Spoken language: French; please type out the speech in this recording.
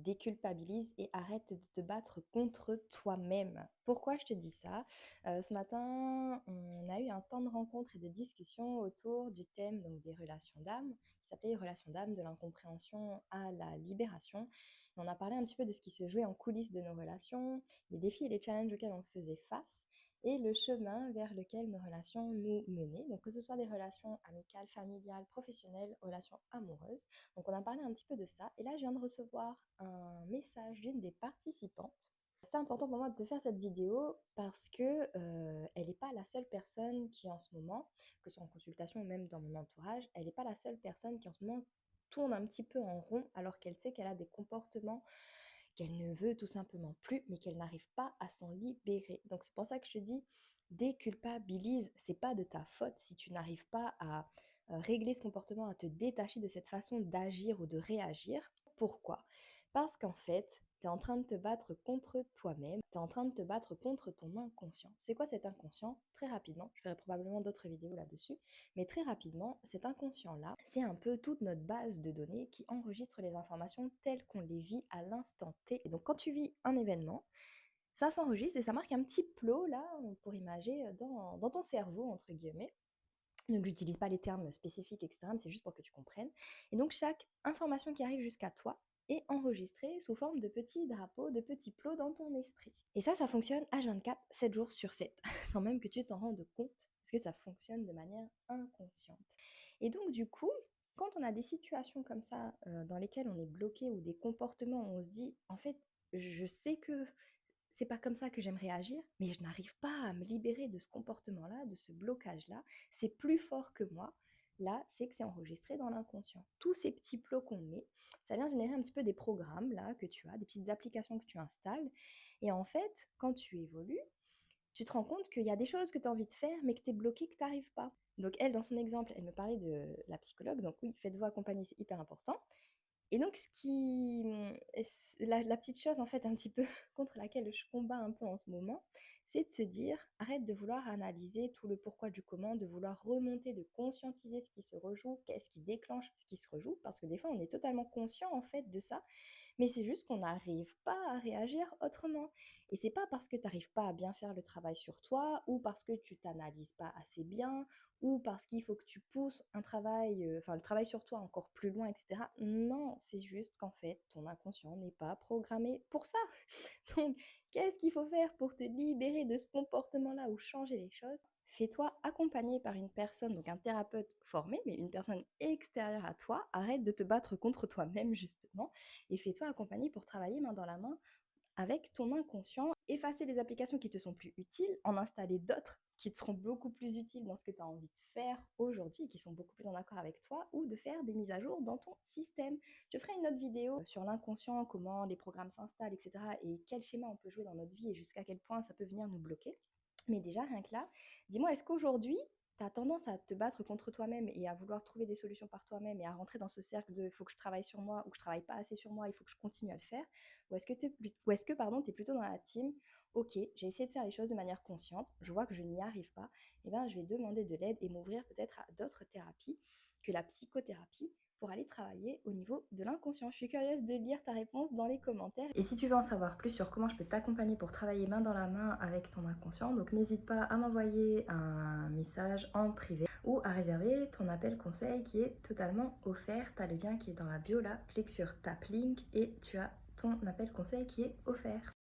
déculpabilise et arrête de te battre contre toi-même. Pourquoi je te dis ça? Ce matin, on a eu un temps de rencontre et de discussion autour du thème donc des relations d'âme, qui s'appelait «Relations d'âme, de l'incompréhension à la libération». Et on a parlé un petit peu de ce qui se jouait en coulisses de nos relations, les défis et les challenges auxquels on faisait face et le chemin vers lequel nos relations nous menaient. Donc que ce soit des relations amicales, familiales, professionnelles, relations amoureuses. Donc on a parlé un petit peu de ça et là je viens de recevoir un message d'une des participantes. C'est important pour moi de te faire cette vidéo parce que elle n'est pas la seule personne qui en ce moment, que ce soit en consultation ou même dans mon entourage, elle n'est pas la seule personne qui en ce moment tourne un petit peu en rond alors qu'elle sait qu'elle a des comportements qu'elle ne veut tout simplement plus, mais qu'elle n'arrive pas à s'en libérer. Donc c'est pour ça que je te dis, déculpabilise, c'est pas de ta faute si tu n'arrives pas à régler ce comportement, à te détacher de cette façon d'agir ou de réagir. Pourquoi? Parce qu'en fait, tu es en train de te battre contre toi-même, tu es en train de te battre contre ton inconscient. C'est quoi cet inconscient? Très rapidement, je ferai probablement d'autres vidéos là-dessus, mais très rapidement, cet inconscient-là, c'est un peu toute notre base de données qui enregistre les informations telles qu'on les vit à l'instant T. Et donc quand tu vis un événement, ça s'enregistre et ça marque un petit plot là, pour imager, dans ton cerveau, entre guillemets. Donc j'utilise pas les termes spécifiques, etc., mais c'est juste pour que tu comprennes. Et donc chaque information qui arrive jusqu'à toi est enregistrée sous forme de petits drapeaux, de petits plots dans ton esprit. Et ça fonctionne H24, 7 jours sur 7, sans même que tu t'en rendes compte, parce que ça fonctionne de manière inconsciente. Et donc du coup, quand on a des situations comme ça, dans lesquelles on est bloqué ou des comportements où on se dit: «En fait, je sais que c'est pas comme ça que j'aimerais agir, mais je n'arrive pas à me libérer de ce comportement-là, de ce blocage-là. C'est plus fort que moi». Là, c'est que c'est enregistré dans l'inconscient. Tous ces petits plots qu'on met, ça vient générer un petit peu des programmes là que tu as, des petites applications que tu installes. Et en fait, quand tu évolues, tu te rends compte qu'il y a des choses que tu as envie de faire, mais que tu es bloqué, que tu n'arrives pas. Donc elle, dans son exemple, elle me parlait de la psychologue. Donc oui, faites-vous accompagner, c'est hyper important. Et donc ce qui, la petite chose en fait un petit peu contre laquelle je combats un peu en ce moment, c'est de se dire: «Arrête de vouloir analyser tout le pourquoi du comment, de vouloir remonter, de conscientiser ce qui se rejoue, qu'est-ce qui déclenche ce qui se rejoue». Parce que des fois on est totalement conscient en fait de ça, mais c'est juste qu'on n'arrive pas à réagir autrement. Et c'est pas parce que tu n'arrives pas à bien faire le travail sur toi ou parce que tu t'analyses pas assez bien ou parce qu'il faut que tu pousses un travail, enfin le travail sur toi encore plus loin, et cetera. Non, c'est juste qu'en fait, ton inconscient n'est pas programmé pour ça. Donc, qu'est-ce qu'il faut faire pour te libérer de ce comportement-là ou changer les choses? Fais-toi accompagner par une personne, donc un thérapeute formé, mais une personne extérieure à toi. Arrête de te battre contre toi-même, justement, et fais-toi accompagner pour travailler main dans la main avec ton inconscient, effacer les applications qui te sont plus utiles, en installer d'autres qui te seront beaucoup plus utiles dans ce que tu as envie de faire aujourd'hui et qui sont beaucoup plus en accord avec toi, ou de faire des mises à jour dans ton système. Je ferai une autre vidéo sur l'inconscient, comment les programmes s'installent, etc. et quel schéma on peut jouer dans notre vie et jusqu'à quel point ça peut venir nous bloquer. Mais déjà, rien que là, dis-moi, est-ce qu'aujourd'hui, tu as tendance à te battre contre toi-même et à vouloir trouver des solutions par toi-même et à rentrer dans ce cercle de «il faut que je travaille sur moi» ou «que je travaille pas assez sur moi, il faut que je continue à le faire»? Ou est-ce que tu es plutôt dans la team: «OK, j'ai essayé de faire les choses de manière consciente, je vois que je n'y arrive pas, et ben, je vais demander de l'aide et m'ouvrir peut-être à d'autres thérapies que la psychothérapie pour aller travailler au niveau de l'inconscient». Je suis curieuse de lire ta réponse dans les commentaires. Et si tu veux en savoir plus sur comment je peux t'accompagner pour travailler main dans la main avec ton inconscient, donc n'hésite pas à m'envoyer un message en privé ou à réserver ton appel conseil qui est totalement offert. Tu as le lien qui est dans la bio là, clique sur Tap Link et tu as ton appel conseil qui est offert.